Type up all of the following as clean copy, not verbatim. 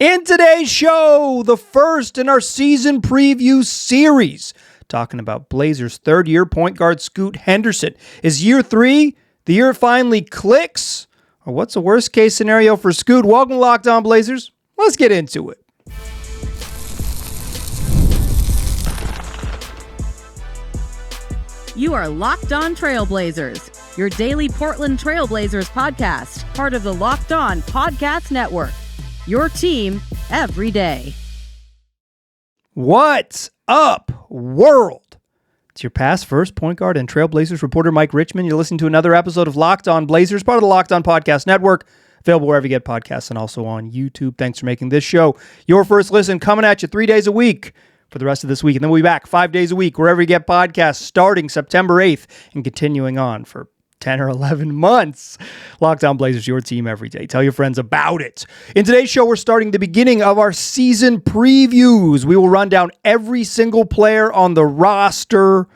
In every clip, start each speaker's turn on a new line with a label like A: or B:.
A: In today's show, the first in our season preview series, talking about Blazers' third-year point guard Scoot Henderson. Is year 3 the year it finally clicks? Or what's the worst-case scenario for Scoot? Welcome to Locked On Blazers. Let's get into it.
B: You are Locked On Trailblazers, your daily Portland Trailblazers podcast, part of the Locked On Podcast Network. Your team every day.
A: What's up, world? It's your past first point guard and Trailblazers reporter Mike Richmond. You're listening to another episode of Locked On Blazers, part of the Locked On Podcast Network, available wherever you get podcasts and also on YouTube. Thanks for making this show your first listen, coming at you 3 days a week for the rest of this week. And then we'll be back 5 days a week, wherever you get podcasts, starting September 8th and continuing on for 10 or 11 months. Locked On Blazers, your team every day. Tell your friends about it. In today's show, we're starting the beginning of our season previews. We will run down every single player on the roster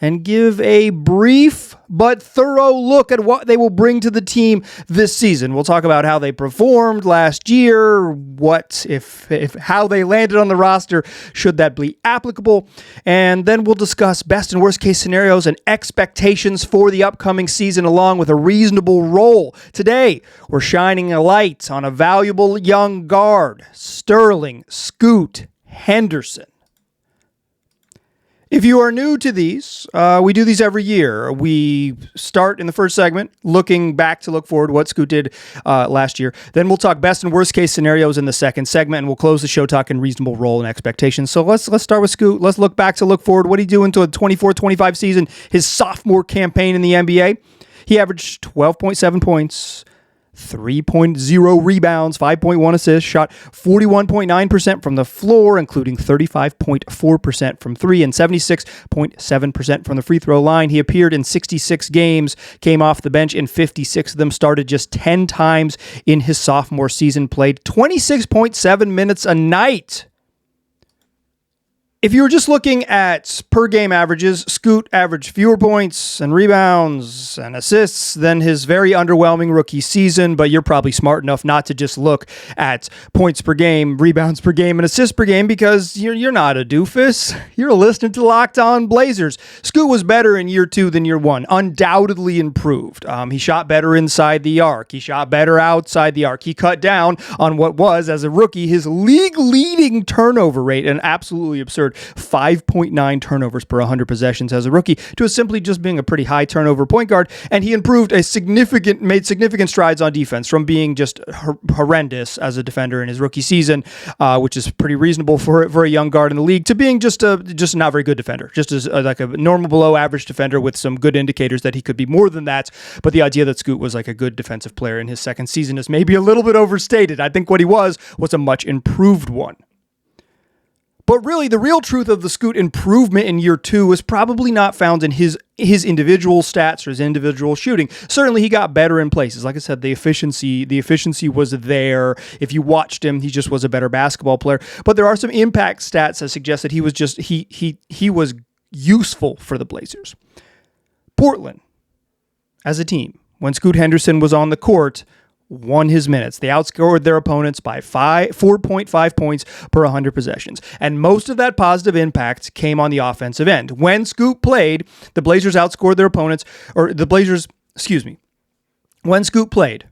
A: and give a brief but thorough look at what they will bring to the team this season. We'll talk about how they performed last year, what if how they landed on the roster, should that be applicable, and then we'll discuss best and worst case scenarios and expectations for the upcoming season along with a reasonable role. Today, we're shining a light on a valuable young guard, Sterling Scoot Henderson. If you are new to these, we do these every year. We start in the first segment, looking back to look forward, what Scoot did last year. Then we'll talk best and worst case scenarios in the second segment, and we'll close the show talking reasonable role and expectations. So let's start with Scoot. Let's look back to look forward. What did he do into the 24-25 season, his sophomore campaign in the NBA? He averaged 12.7 points, 3.0 rebounds, 5.1 assists, shot 41.9% from the floor, including 35.4% from three and 76.7% from the free throw line. He appeared in 66 games, came off the bench in 56 of them, started just 10 times in his sophomore season, played 26.7 minutes a night. If you were just looking at per game averages, Scoot averaged fewer points and rebounds and assists than his very underwhelming rookie season, but you're probably smart enough not to just look at points per game, rebounds per game, and assists per game because you're not a doofus. You're listening to Locked On Blazers. Scoot was better in year 2 than year 1, undoubtedly improved. He shot better inside the arc. He shot better outside the arc. He cut down on what was, as a rookie, his league-leading turnover rate, an absolutely absurd 5.9 turnovers per 100 possessions as a rookie, to simply just being a pretty high turnover point guard. And he made significant strides on defense from being just horrendous as a defender in his rookie season, which is pretty reasonable for a young guard in the league, to being just not very good defender, just as like a normal below average defender with some good indicators that he could be more than that. But the idea that Scoot was like a good defensive player in his second season is maybe a little bit overstated. I think what he was a much improved one. But really, the real truth of the Scoot improvement in year 2 is probably not found in his individual stats or his individual shooting. Certainly, he got better in places. Like I said, the efficiency was there. If you watched him, he just was a better basketball player. But there are some impact stats that suggest that he was just he was useful for the Blazers. Portland, as a team, when Scoot Henderson was on the court, won his minutes. They outscored their opponents by 4.5 points per 100 possessions. And most of that positive impact came on the offensive end. When Scoot played, the Blazers outscored their opponents, when Scoot played,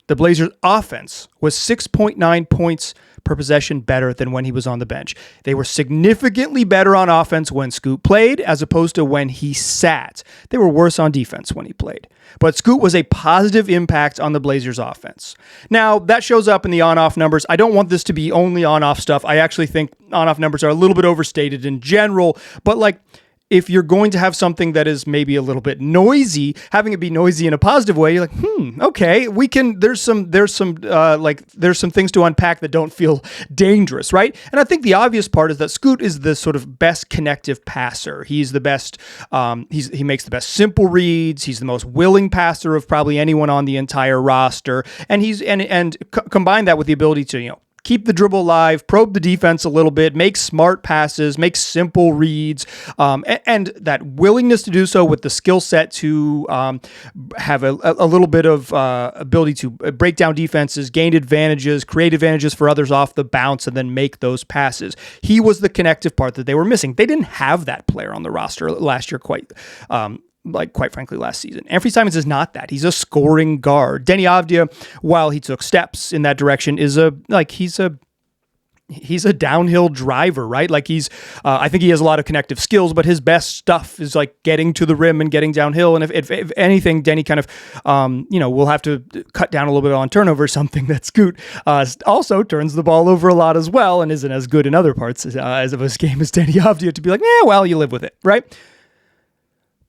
A: the Blazers' offense was 6.9 points per possession better than when he was on the bench. They were significantly better on offense when Scoot played as opposed to when he sat. They were worse on defense when he played. But Scoot was a positive impact on the Blazers' offense. Now, that shows up in the on-off numbers. I don't want this to be only on-off stuff. I actually think on-off numbers are a little bit overstated in general, but if you're going to have something that is maybe a little bit noisy, having it be noisy in a positive way, you're like, okay, we can, there's some things to unpack that don't feel dangerous, right? And I think the obvious part is that Scoot is the sort of best connective passer. He's the best, he makes the best simple reads. He's the most willing passer of probably anyone on the entire roster. And combine that with the ability to, keep the dribble alive, probe the defense a little bit, make smart passes, make simple reads, and that willingness to do so with the skill set to have a little bit of ability to break down defenses, gain advantages, create advantages for others off the bounce, and then make those passes. He was the connective part that they were missing. They didn't have that player on the roster last year quite frankly, last season. Anthony Simons is not that. He's a scoring guard. Denny Avdia, while he took steps in that direction, he's a downhill driver, right? Like I think he has a lot of connective skills, but his best stuff is like getting to the rim and getting downhill. And if anything, Denny kind of, will have to cut down a little bit on turnover, something that Scoot also turns the ball over a lot as well and isn't as good in other parts as of his game as Denny Avdia to be like, well, you live with it, right?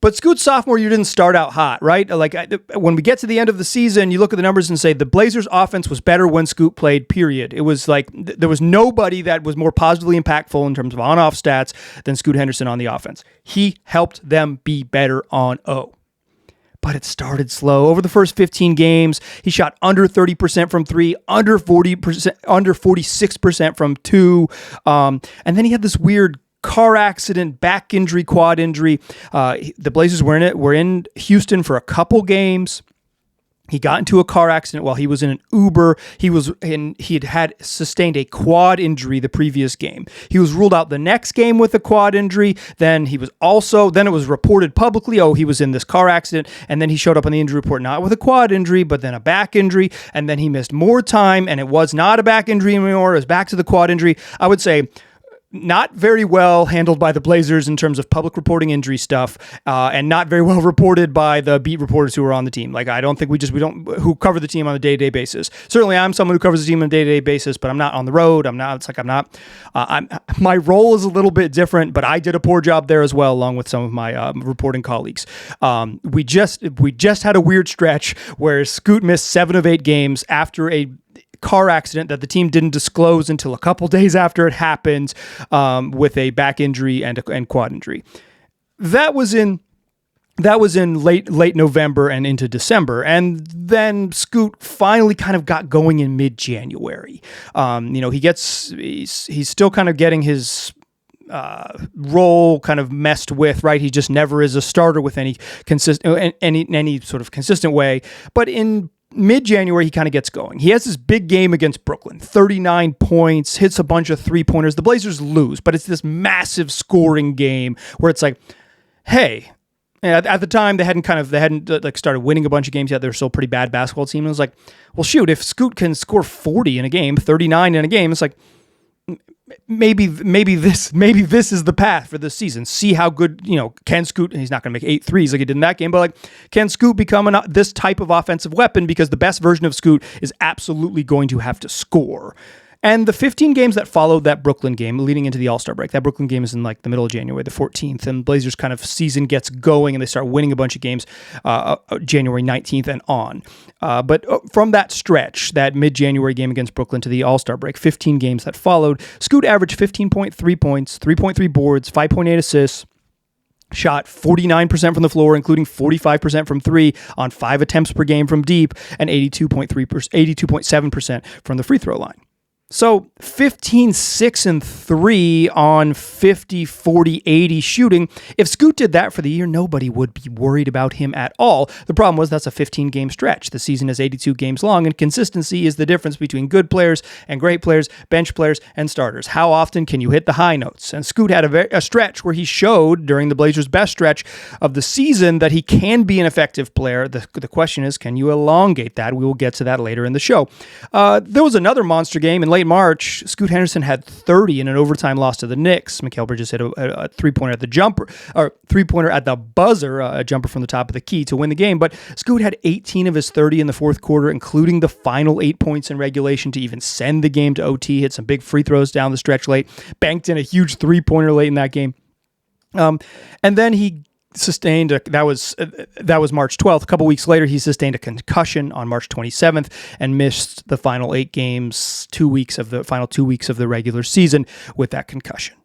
A: But Scoot's sophomore year didn't start out hot, right? Like when we get to the end of the season, you look at the numbers and say the Blazers' offense was better when Scoot played, period. It was like there was nobody that was more positively impactful in terms of on-off stats than Scoot Henderson on the offense. He helped them be better on O. But it started slow. Over the first 15 games, he shot under 30% from 3, under 40%, under 46% from 2. And then he had this weird car accident, back injury, quad injury. The Blazers were in Houston for a couple games. He got into a car accident while he was in an Uber. He had sustained a quad injury the previous game. He was ruled out the next game with a quad injury. Then it was reported publicly, he was in this car accident. And then he showed up on the injury report, not with a quad injury, but then a back injury. And then he missed more time, and it was not a back injury anymore. It was back to the quad injury. I would say not very well handled by the Blazers in terms of public reporting injury stuff, and not very well reported by the beat reporters who are on the team. Like, I don't think who cover the team on a day-to-day basis. Certainly I'm someone who covers the team on a day-to-day basis, but I'm not on the road. My role is a little bit different, but I did a poor job there as well, along with some of my reporting colleagues. We just had a weird stretch where Scoot missed 7 of 8 games after a car accident that the team didn't disclose until a couple days after it happened, with a back injury and quad injury. That was in late November and into December, and then Scoot finally kind of got going in mid-January. He's still kind of getting his role kind of messed with, right? He just never is a starter with any sort of consistent way, but in mid-January, he kind of gets going. He has this big game against Brooklyn, 39 points, hits a bunch of three-pointers. The Blazers lose, but it's this massive scoring game where it's like, hey, at the time they hadn't started winning a bunch of games yet. They're still a pretty bad basketball team. And it was like, well, shoot, if Scoot can score 40 in a game, 39 in a game, it's like, maybe this is the path for this season. See how good, can Scoot, he's not going to make 8 threes like he did in that game, but like, can Scoot become this type of offensive weapon? Because the best version of Scoot is absolutely going to have to score. And the 15 games that followed that Brooklyn game leading into the All-Star break, that Brooklyn game is in like the middle of January, the 14th, and Blazers kind of season gets going and they start winning a bunch of games January 19th and on. But from that stretch, that mid-January game against Brooklyn to the All-Star break, 15 games that followed, Scoot averaged 15.3 points, 3.3 boards, 5.8 assists, shot 49% from the floor, including 45% from 3 on 5 attempts per game from deep, and 82.7% from the free throw line. So 15, 6, and 3 on 50, 40, 80 shooting. If Scoot did that for the year, nobody would be worried about him at all. The problem was that's a 15-game stretch. The season is 82 games long, and consistency is the difference between good players and great players, bench players and starters. How often can you hit the high notes? And Scoot had a stretch where he showed during the Blazers' best stretch of the season that he can be an effective player. The question is, can you elongate that? We will get to that later in the show. There was another monster game in late March. Scoot Henderson had 30 in an overtime loss to the Knicks. Mikal Bridges hit a three-pointer at the buzzer, a jumper from the top of the key to win the game. But Scoot had 18 of his 30 in the fourth quarter, including the final 8 points in regulation to even send the game to OT. Hit some big free throws down the stretch late, banked in a huge three-pointer late in that game. And then he sustained that was March 12th. A couple weeks later, he sustained a concussion on March 27th and missed the final 8 games, 2 weeks of the regular season with that concussion.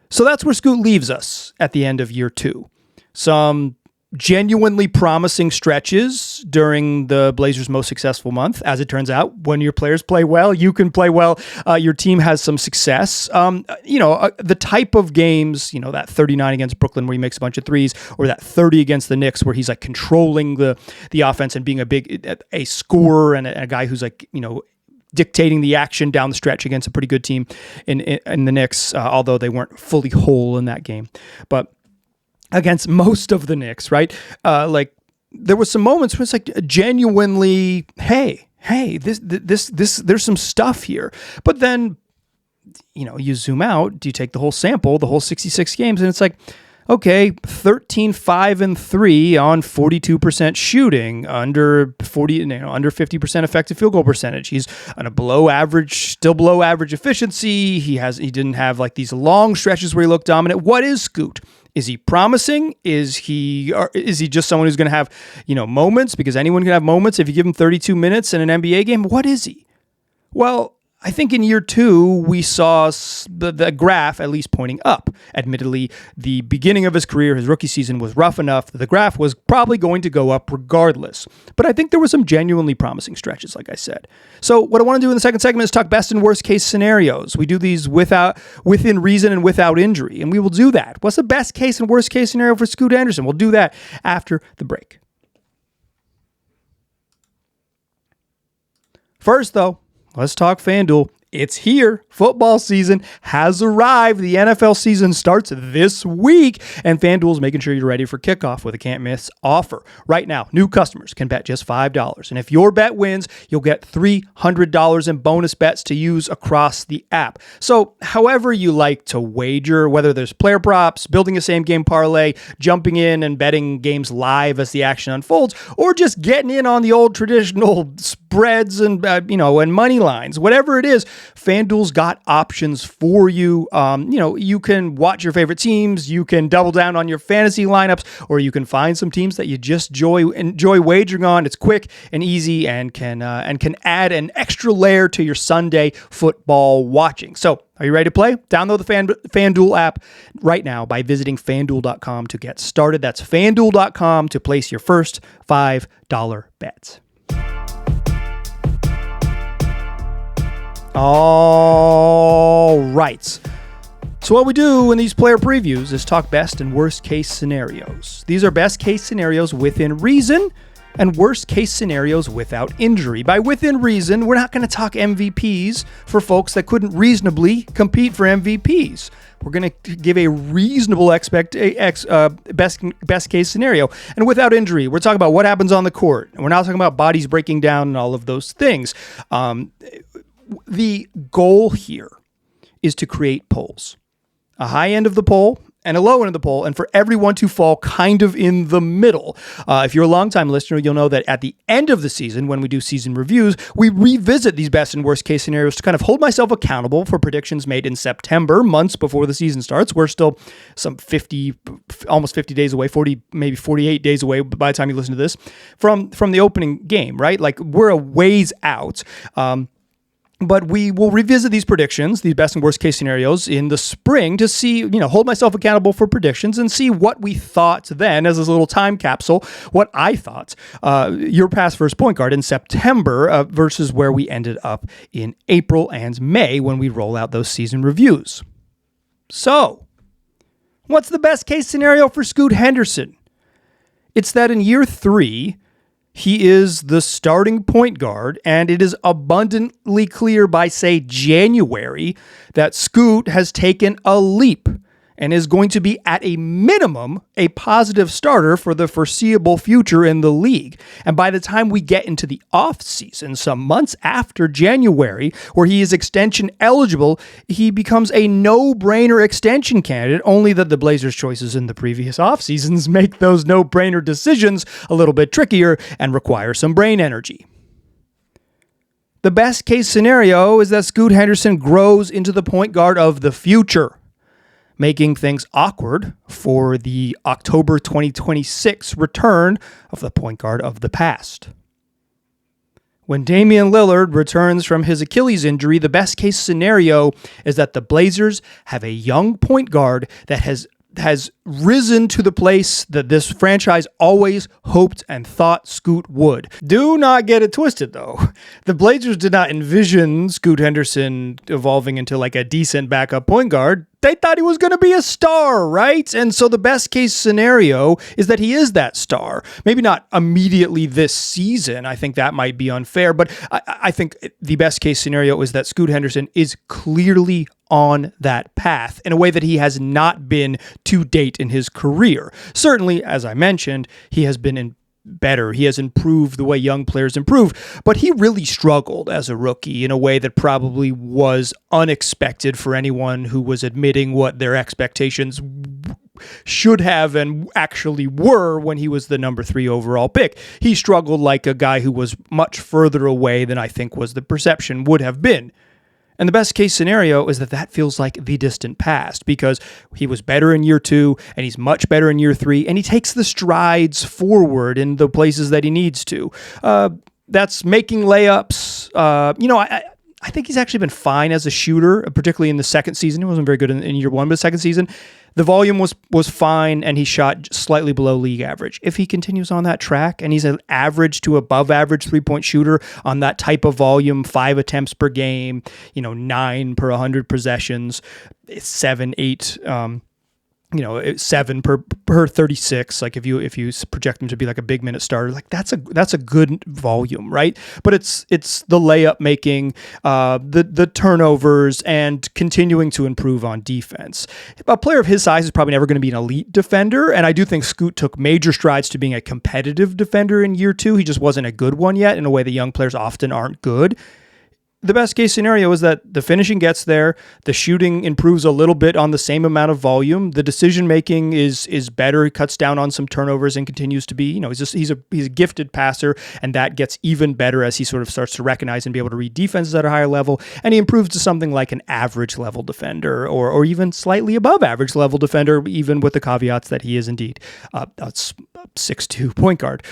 A: So that's where Scoot leaves us at the end of year 2. Some genuinely promising stretches during the Blazers' most successful month. As it turns out, when your players play well, you can play well. Your team has some success. The type of games, that 39 against Brooklyn where he makes a bunch of threes, or that 30 against the Knicks where he's like controlling the offense and being a scorer and a guy who's like, dictating the action down the stretch against a pretty good team in the Knicks, although they weren't fully whole in that game. But against most of the Knicks, right? There was some moments where it's like genuinely, hey, this there's some stuff here. But then, you zoom out, do you take the whole sample, the whole 66 games, and it's like, okay, 13, 5, and 3 on 42% shooting, under 50% effective field goal percentage. He's on still below average efficiency. He didn't have like these long stretches where he looked dominant. What is Scoot? Is he promising? Is he just someone who's going to have, moments? Because anyone can have moments if you give him 32 minutes in an NBA game. What is he? Well, I think in year 2, we saw the graph at least pointing up. Admittedly, the beginning of his career, his rookie season, was rough enough that the graph was probably going to go up regardless. But I think there were some genuinely promising stretches, like I said. So what I want to do in the second segment is talk best and worst case scenarios. We do these within reason and without injury, and we will do that. What's the best case and worst case scenario for Scoot Henderson? We'll do that after the break. First, though, let's talk FanDuel. It's here. Football season has arrived. The NFL season starts this week, and FanDuel is making sure you're ready for kickoff with a can't-miss offer. Right now, new customers can bet just $5, and if your bet wins, you'll get $300 in bonus bets to use across the app. So however you like to wager, whether there's player props, building a same-game parlay, jumping in and betting games live as the action unfolds, or just getting in on the old traditional spreads and and money lines, whatever it is, FanDuel's got options for you. You can watch your favorite teams, you can double down on your fantasy lineups, or you can find some teams that you just enjoy wagering on. It's quick and easy and can add an extra layer to your Sunday football watching. So, are you ready to play? Download the FanDuel app right now by visiting FanDuel.com to get started. That's FanDuel.com to place your first $5 bets. All right. So what we do in these player previews is talk best and worst case scenarios. These are best case scenarios within reason and worst case scenarios without injury. By within reason, we're not going to talk MVPs for folks that couldn't reasonably compete for MVPs. We're going to give a reasonable best case scenario. And without injury, we're talking about what happens on the court. And we're not talking about bodies breaking down and all of those things. The goal here is to create polls, a high end of the poll and a low end of the poll, and for everyone to fall kind of in the middle. If you're a longtime listener, you'll know that at the end of the season, when we do season reviews, we revisit these best and worst case scenarios to kind of hold myself accountable for predictions made in September, months before the season starts. We're still some almost 50 days away, 40, maybe 48 days away by the time you listen to this from the opening game, right? Like, we're a ways out. But we will revisit these predictions, these best and worst case scenarios, in the spring to see, hold myself accountable for predictions and see what we thought then as a little time capsule, what I thought your pass first point guard in September versus where we ended up in April and May when we roll out those season reviews. So, what's the best case scenario for Scoot Henderson? It's that in year 3, he is the starting point guard, and it is abundantly clear by, say, January that Scoot has taken a leap and is going to be, at a minimum, a positive starter for the foreseeable future in the league. And by the time we get into the offseason, some months after January, where he is extension eligible, he becomes a no-brainer extension candidate, only that the Blazers' choices in the previous offseasons make those no-brainer decisions a little bit trickier and require some brain energy. The best case scenario is that Scoot Henderson grows into the point guard of the future, making things awkward for the October 2026 return of the point guard of the past. When Damian Lillard returns from his Achilles injury, the best case scenario is that the Blazers have a young point guard that has has risen to the place that this franchise always hoped and thought Scoot would. Do not get it twisted, though. The Blazers did not envision Scoot Henderson evolving into like a decent backup point guard. They thought he was going to be a star, right? And so the best case scenario is that he is that star. Maybe not immediately this season. I think that might be unfair, but I think the best case scenario is that Scoot Henderson is clearly on that path in a way that he has not been to date in his career. Certainly, as I mentioned, he has been better. He has improved the way young players improve, but he really struggled as a rookie in a way that probably was unexpected for anyone who was admitting what their expectations should have and actually were when he was the number 3 overall pick. He struggled like a guy who was much further away than I think was the perception would have been. And the best case scenario is that feels like the distant past because he was better in year 2 and he's much better in year 3 and he takes the strides forward in the places that he needs to. That's making layups. I think he's actually been fine as a shooter, particularly in the second season. He wasn't very good in year 1, but the second season, the volume was fine and he shot slightly below league average. If he continues on that track and he's an average to above average 3-point shooter on that type of volume, 5 attempts per game, 9 per 100 possessions, 7, 8, 7 per 36. Like if you project him to be like a big minute starter, like that's a good volume, right? But it's the layup making, the turnovers, and continuing to improve on defense. A player of his size is probably never going to be an elite defender, and I do think Scoot took major strides to being a competitive defender in year 2. He just wasn't a good one yet, in a way that young players often aren't good. The best case scenario is that the finishing gets there, the shooting improves a little bit on the same amount of volume, the decision making is better, he cuts down on some turnovers and continues to be, he's a gifted passer, and that gets even better as he sort of starts to recognize and be able to read defenses at a higher level, and he improves to something like an average level defender or even slightly above average level defender, even with the caveats that he is indeed a 6'2" point guard.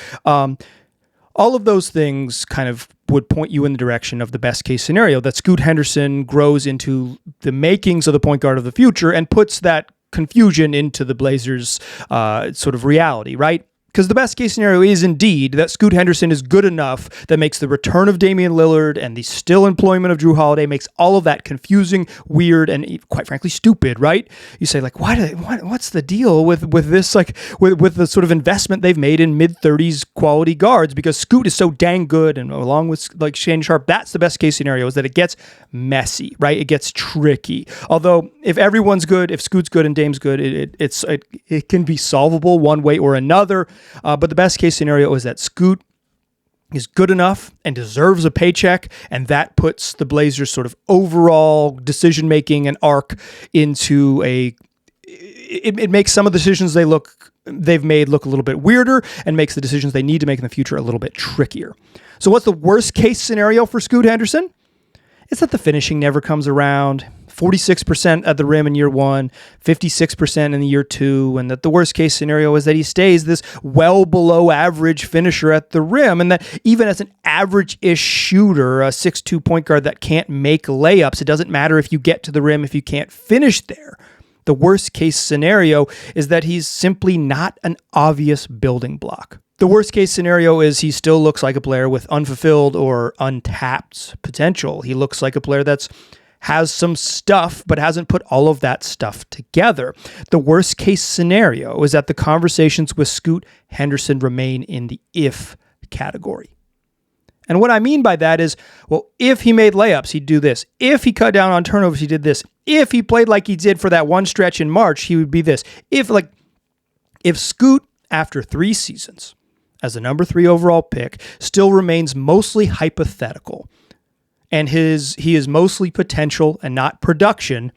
A: All of those things kind of would point you in the direction of the best case scenario, that Scoot Henderson grows into the makings of the point guard of the future and puts that confusion into the Blazers' sort of reality, right? Because the best case scenario is indeed that Scoot Henderson is good enough that makes the return of Damian Lillard and the still employment of Drew Holiday makes all of that confusing, weird, and quite frankly stupid, right? You say like, what's the deal with this, like with the sort of investment they've made in mid-30s quality guards? Because Scoot is so dang good, and along with like Shane Sharp, that's the best case scenario, is that it gets messy, right? It gets tricky. Although if everyone's good, if Scoot's good and Dame's good, it can be solvable one way or another. But the best case scenario is that Scoot is good enough and deserves a paycheck, and that puts the Blazers' sort of overall decision-making and arc into it makes some of the decisions they've made look a little bit weirder, and makes the decisions they need to make in the future a little bit trickier. So what's the worst case scenario for Scoot Henderson? It's that the finishing never comes around. 46% at the rim in year 1, 56% in the year 2, and that the worst case scenario is that he stays this well below average finisher at the rim, and that even as an average-ish shooter, a 6'2" point guard that can't make layups, it doesn't matter if you get to the rim if you can't finish there. The worst case scenario is that he's simply not an obvious building block. The worst case scenario is he still looks like a player with unfulfilled or untapped potential. He looks like a player has some stuff, but hasn't put all of that stuff together. The worst case scenario is that the conversations with Scoot Henderson remain in the if category. And what I mean by that is, well, if he made layups, he'd do this. If he cut down on turnovers, he did this. If he played like he did for that one stretch in March, he would be this. If Scoot, after 3 seasons as the number 3 overall pick, still remains mostly hypothetical, and he is mostly potential and not production,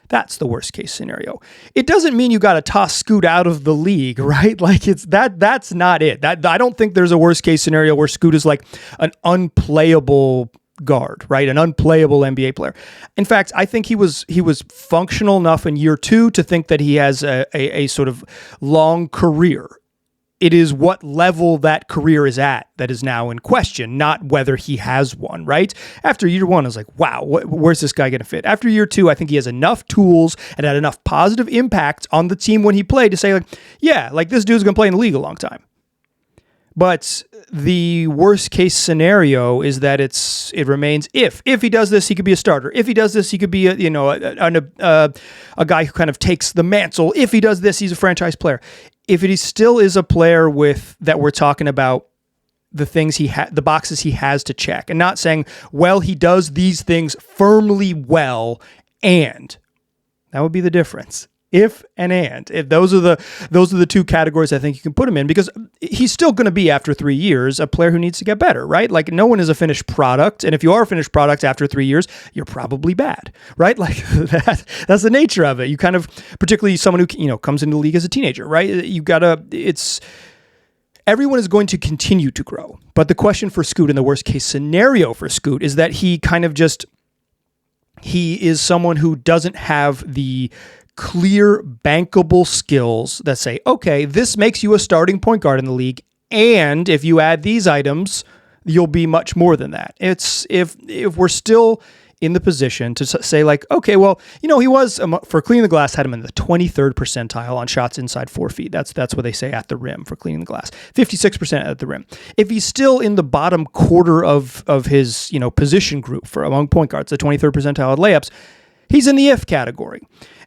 A: that's the worst case scenario. It doesn't mean you got to toss Scoot out of the league, right? Like that's not it. I don't think there's a worst case scenario where Scoot is like an unplayable guard, right? An unplayable NBA player. In fact, I think he was functional enough in year 2 to think that he has a sort of long career it is what level that career is at that is now in question, not whether he has one, right? After year one, I was like, wow, where's this guy going to fit? After year two, I think he has enough tools and had enough positive impact on the team when he played to say, like, yeah, like this dude's going to play in the league a long time. But the worst case scenario is that it remains if he does this, he could be a starter. If he does this, he could be a guy who kind of takes the mantle. If he does this, he's a franchise player. If he still is a player that we're talking about the things the boxes he has to check, and not saying, well, he does these things firmly well, and that would be the difference. If those are the two categories I think you can put him in, because he's still going to be, after 3 years, a player who needs to get better, right? Like, no one is a finished product, and if you are a finished product after 3 years, you're probably bad, right? Like that's the nature of it. You kind of, particularly someone who comes into the league as a teenager, right? Everyone is going to continue to grow, but the question for Scoot, in the worst case scenario for Scoot, is that he is someone who doesn't have the clear, bankable skills that say, okay, this makes you a starting point guard in the league, and if you add these items, you'll be much more than that. It's if we're still in the position to say, like, okay, well, he was, for cleaning the glass, had him in the 23rd percentile on shots inside 4 feet. That's what they say at the rim for cleaning the glass. 56% at the rim. If he's still in the bottom quarter of his position group for among point guards, the 23rd percentile at layups, he's in the if category.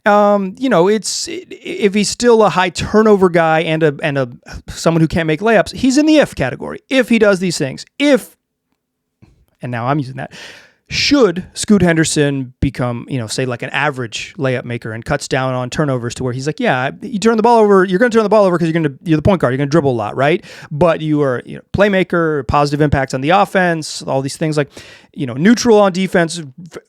A: If he's still a high turnover guy and a someone who can't make layups, he's in the if category. If he does these things, and now I'm using that. Should Scoot Henderson become, say like an average layup maker and cuts down on turnovers to where he's like, yeah, you turn the ball over, you're going to turn the ball over because you're the point guard, you're going to dribble a lot, right? But you are, playmaker, positive impact on the offense, all these things, like, neutral on defense,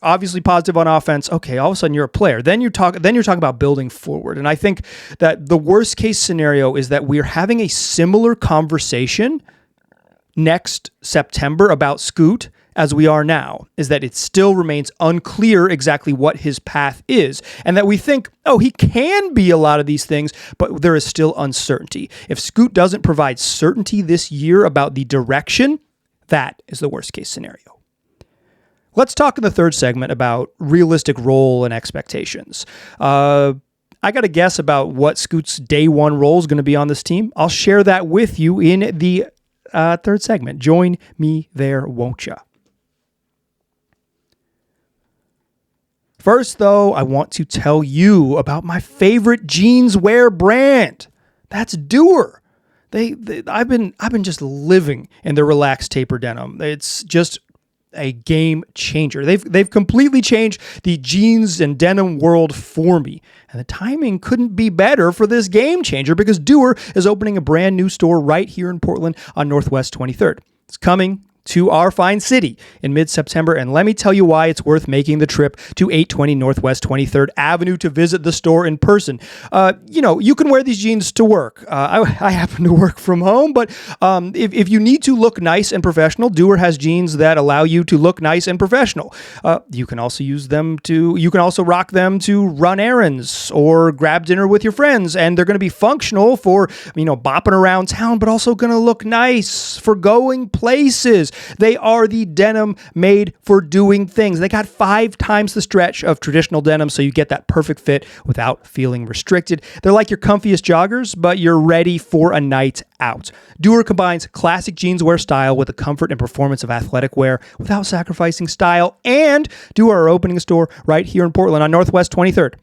A: obviously positive on offense. Okay, all of a sudden you're a player. Then you're talking about building forward. And I think that the worst case scenario is that we're having a similar conversation next September about Scoot as we are now, is that it still remains unclear exactly what his path is, and that we think, oh, he can be a lot of these things, but there is still uncertainty. If Scoot doesn't provide certainty this year about the direction, that is the worst case scenario. Let's talk in the third segment about realistic role and expectations. I got a guess about what Scoot's day one role is going to be on this team. I'll share that with you in the third segment. Join me there, won't ya? First, though, I want to tell you about my favorite jeanswear brand. That's Doer. I've been just living in the relaxed taper denim. It's just a game changer. They've completely changed the jeans and denim world for me. And the timing couldn't be better for this game changer, because Doer is opening a brand new store right here in Portland on Northwest 23rd. It's coming to our fine city in mid-September, and let me tell you why it's worth making the trip to 820 Northwest 23rd Avenue to visit the store in person. You can wear these jeans to work. I happen to work from home, but if you need to look nice and professional, Doer has jeans that allow you to look nice and professional. You can also rock them to run errands or grab dinner with your friends, and they're going to be functional for, bopping around town, but also going to look nice for going places. They are the denim made for doing things. They got 5 times the stretch of traditional denim, so you get that perfect fit without feeling restricted. They're like your comfiest joggers, but you're ready for a night out. Doer combines classic jeanswear style with the comfort and performance of athletic wear without sacrificing style. And Doer are opening a store right here in Portland on Northwest 23rd.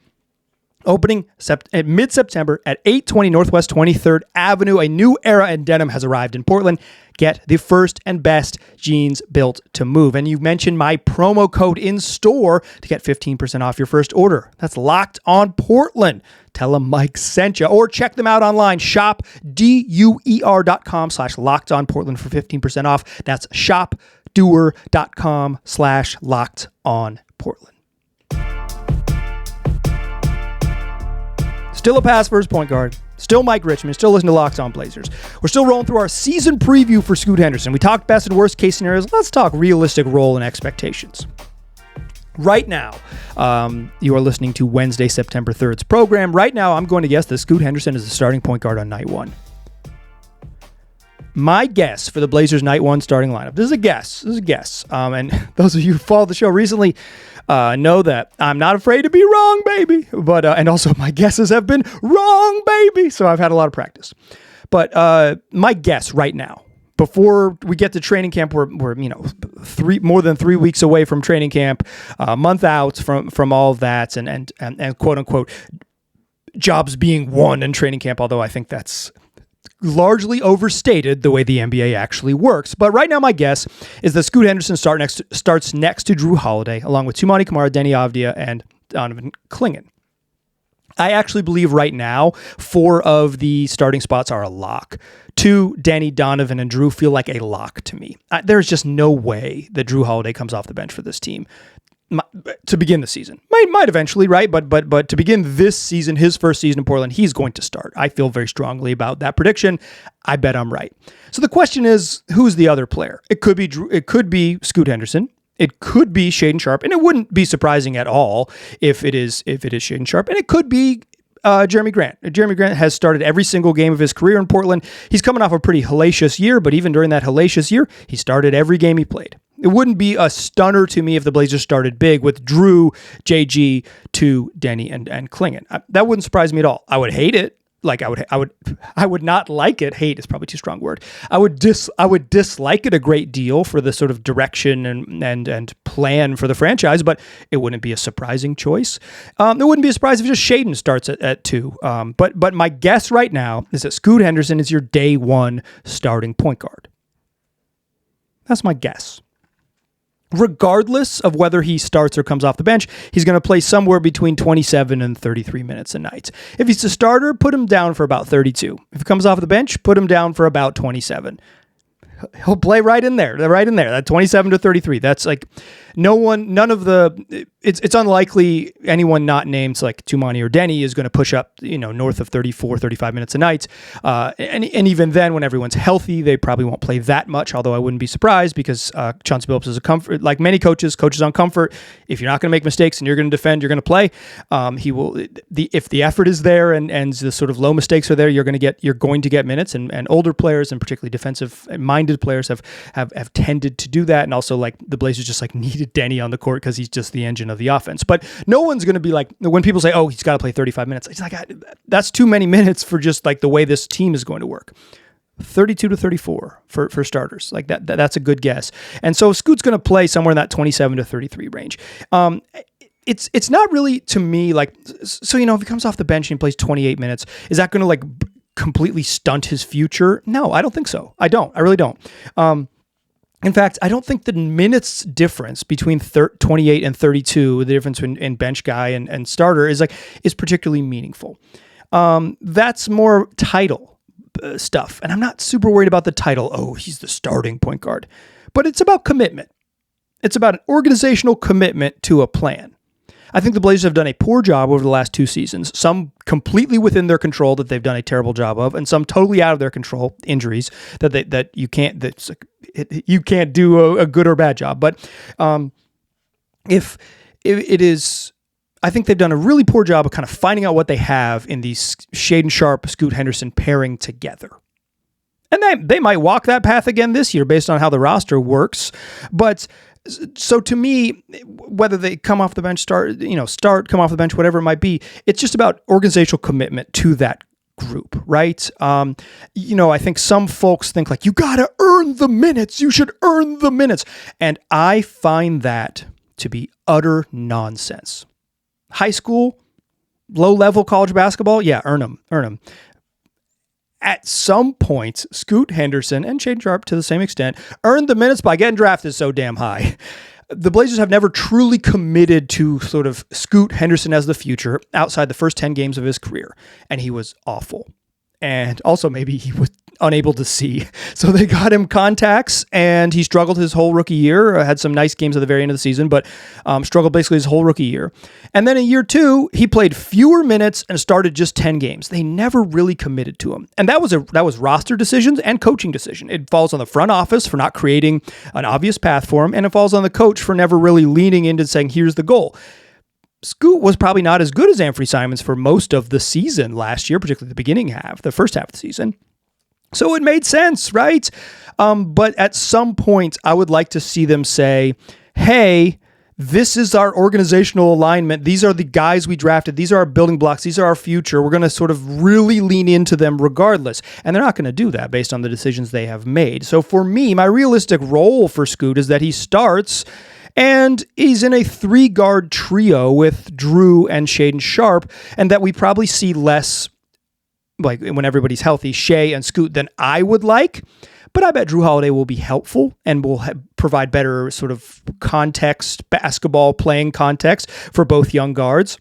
A: Opening mid-September at 820 Northwest 23rd Avenue, a new era in denim has arrived in Portland. Get the first and best jeans built to move. And you mentioned my promo code in store to get 15% off your first order. That's Locked On Portland. Tell them Mike sent you. Or check them out online. Shop DUER.com/LockedOnPortland for 15% off. That's shopDuer.com/LockedOnPortland. Still a pass for his point guard. Still Mike Richmond. Still listening to Locked On Blazers. We're still rolling through our season preview for Scoot Henderson. We talked best and worst case scenarios. Let's talk realistic role and expectations. Right now, you are listening to Wednesday, September 3rd's program. Right now, I'm going to guess that Scoot Henderson is the starting point guard on night one. My guess for the Blazers night one starting lineup. This is a guess. And those of you who followed the show recently know that I'm not afraid to be wrong, baby. But and also my guesses have been wrong, baby. So I've had a lot of practice. But my guess right now, before we get to training camp, we're more than 3 weeks away from training camp, a month out from all of that, and quote unquote jobs being won in training camp. Although I think that's largely overstated the way the NBA actually works. But right now, my guess is that Scoot Henderson starts next to Drew Holiday, along with Toumani Camara, Deni Avdija, and Donovan Clingan. I actually believe right now 4 of the starting spots are a lock. 2, Deni, Donovan, and Drew feel like a lock to me. There's just no way that Drew Holiday comes off the bench for this team to begin the season. Might eventually, right? But to begin this season, his first season in Portland, he's going to start. I feel very strongly about that prediction. I bet I'm right. So the question is, who's the other player? It could be Drew. It could be Scoot Henderson. It could be Shaedon Sharpe, and it wouldn't be surprising at all if it is Shaedon Sharpe, and it could be Jeremy Grant. Jeremy Grant has started every single game of his career in Portland. He's coming off a pretty hellacious year, but even during that hellacious year, he started every game he played. It wouldn't be a stunner to me if the Blazers started big with Drew, JG, to Deni, and Clingan. That wouldn't surprise me at all. I would hate it. Like I would not like it. Hate is probably too strong a word. I would dislike it a great deal for the sort of direction and plan for the franchise, but it wouldn't be a surprising choice. It wouldn't be a surprise if just Shaedon starts at 2. But my guess right now is that Scoot Henderson is your day 1 starting point guard. That's my guess. Regardless of whether he starts or comes off the bench, he's going to play somewhere between 27 and 33 minutes a night. If he's a starter, put him down for about 32. If he comes off the bench, put him down for about 27. He'll play right in there, that 27 to 33. That's like it's unlikely anyone not named like Toumani or Deni is going to push up, north of 34, 35 minutes a night. And even then, when everyone's healthy, they probably won't play that much, although I wouldn't be surprised because Chauncey Billups is a comfort, like many coaches on comfort. If you're not going to make mistakes and you're going to defend, you're going to play. He will, if the effort is there and the sort of low mistakes are there, you're going to get minutes, and older players and particularly defensive minded players have tended to do that. And also like the Blazers just like needed Deni on the court because he's just the engine of the offense. But no one's going to be like, when people say, oh, he's got to play 35 minutes, it's like, that's too many minutes for just like the way this team is going to work. 32 to 34 for starters. Like that's a good guess. And so Scoot's going to play somewhere in that 27 to 33 range. It's not really to me like, so, if he comes off the bench and he plays 28 minutes, is that going to like completely stunt his future? No, I don't think so. I really don't. In fact, I don't think the minutes difference between 28 and 32, the difference in bench guy and starter is particularly meaningful. That's more title stuff. And I'm not super worried about the title. Oh, he's the starting point guard, but it's about commitment. It's about an organizational commitment to a plan. I think the Blazers have done a poor job over the last 2 seasons, some completely within their control that they've done a terrible job of, and some totally out of their control, injuries that you can't do a good or bad job. But if it is, I think they've done a really poor job of kind of finding out what they have in these Shaedon Sharpe, Scoot Henderson pairing together. And they might walk that path again this year based on how the roster works. But so to me, whether they come off the bench, come off the bench, whatever it might be, it's just about organizational commitment to that group, right? I think some folks think like, you got to earn the minutes. You should earn the minutes. And I find that to be utter nonsense. High school, low-level college basketball, yeah, earn them. At some point, Scoot Henderson and Shaedon Sharpe, to the same extent, earned the minutes by getting drafted so damn high. The Blazers have never truly committed to sort of Scoot Henderson as the future outside the first 10 games of his career, and he was awful. And also maybe he was unable to see. So they got him contacts, and he struggled his whole rookie year. Had some nice games at the very end of the season, but struggled basically his whole rookie year. And then in year 2, he played fewer minutes and started just 10 games. They never really committed to him. And that was roster decisions and coaching decision. It falls on the front office for not creating an obvious path for him, and it falls on the coach for never really leaning into saying, here's the goal. Scoot was probably not as good as Anfernee Simons for most of the season last year, particularly the first half of the season. So it made sense, right? But at some point, I would like to see them say, hey, this is our organizational alignment. These are the guys we drafted. These are our building blocks. These are our future. We're going to sort of really lean into them regardless. And they're not going to do that based on the decisions they have made. So for me, my realistic role for Scoot is that he starts and he's in a 3-guard trio with Drew and Shaedon Sharpe, and that we probably see less, like when everybody's healthy, Shea and Scoot than I would like. But I bet Drew Holiday will be helpful and will provide better sort of context, basketball playing context for both young guards.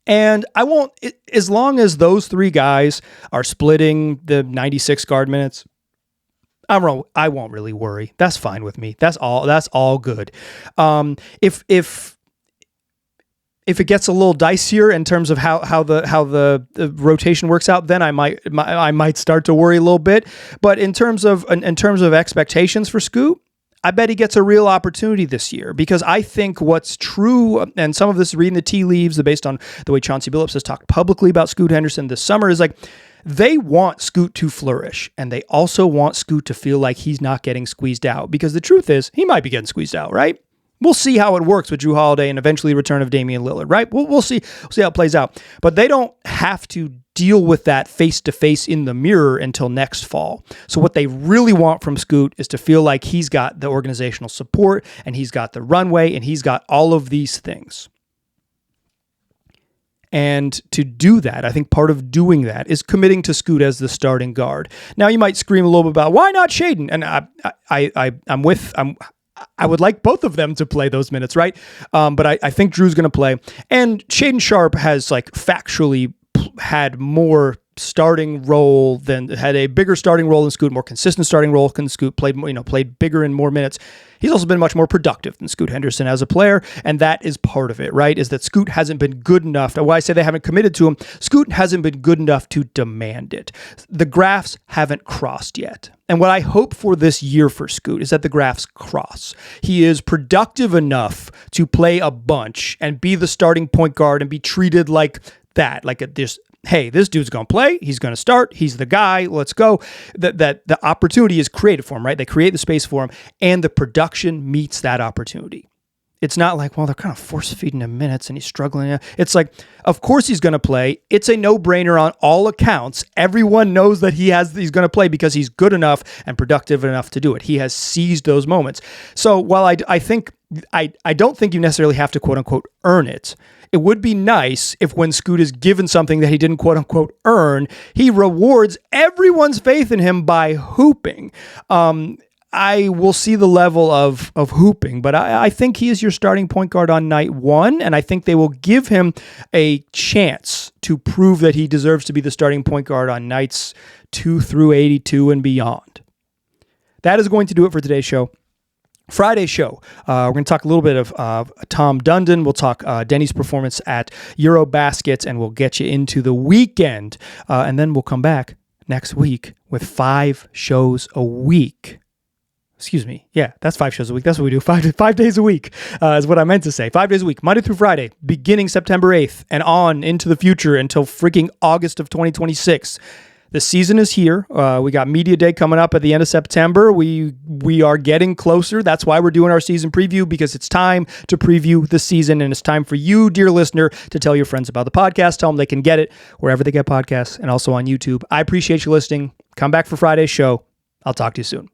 A: And I won't, as long as those 3 guys are splitting the 96 guard minutes, I won't really worry. That's fine with me. That's all good. If it gets a little dicier in terms of how the rotation works out, then I might start to worry a little bit. But in terms of expectations for Scoot, I bet he gets a real opportunity this year, because I think what's true, and some of this is reading the tea leaves based on the way Chauncey Billups has talked publicly about Scoot Henderson this summer, is like they want Scoot to flourish, and they also want Scoot to feel like he's not getting squeezed out, because the truth is he might be getting squeezed out, right? We'll see how it works with Drew Holiday and eventually return of Damian Lillard, right? We'll see how it plays out. But they don't have to deal with that face-to-face in the mirror until next fall. So what they really want from Scoot is to feel like he's got the organizational support, and he's got the runway, and he's got all of these things. And to do that, I think part of doing that is committing to Scoot as the starting guard. Now, you might scream a little bit about, why not Shaedon? And I would like both of them to play those minutes, right? But I think Drew's going to play. And Shaedon Sharpe has factually had more starting role had a bigger starting role than Scoot, more consistent starting role than Scoot, played bigger and more minutes. He's also been much more productive than Scoot Henderson as a player, and that is part of it, right? Is that Scoot hasn't been good enough. Why I say they haven't committed to him, Scoot hasn't been good enough to demand it. The graphs haven't crossed yet. And what I hope for this year for Scoot is that the graphs cross. He is productive enough to play a bunch and be the starting point guard and be treated like that, hey, this dude's going to play. He's going to start. He's the guy. Let's go. That the opportunity is created for him, right? They create the space for him, and the production meets that opportunity. It's not like, well, they're kind of force feeding him minutes and he's struggling. It's like, of course he's going to play. It's a no-brainer on all accounts. Everyone knows that he's going to play because he's good enough and productive enough to do it. He has seized those moments. So while I don't think you necessarily have to quote unquote earn it, it would be nice if when Scoot is given something that he didn't quote unquote earn, he rewards everyone's faith in him by hooping. I will see the level of hooping, but I think he is your starting point guard on night 1, and I think they will give him a chance to prove that he deserves to be the starting point guard on nights 2 through 82 and beyond. That is going to do it for today's show. Friday's show, we're going to talk a little bit of Tom Dundon. We'll talk Denny's performance at Eurobasket, and we'll get you into the weekend. And then we'll come back next week with 5 shows a week. Excuse me. Yeah, that's 5 shows a week. That's what we do. 5 days a week is what I meant to say. 5 days a week, Monday through Friday, beginning September 8th and on into the future until freaking August of 2026. The season is here. We got Media Day coming up at the end of September. We are getting closer. That's why we're doing our season preview, because it's time to preview the season, and it's time for you, dear listener, to tell your friends about the podcast. Tell them they can get it wherever they get podcasts and also on YouTube. I appreciate you listening. Come back for Friday's show. I'll talk to you soon.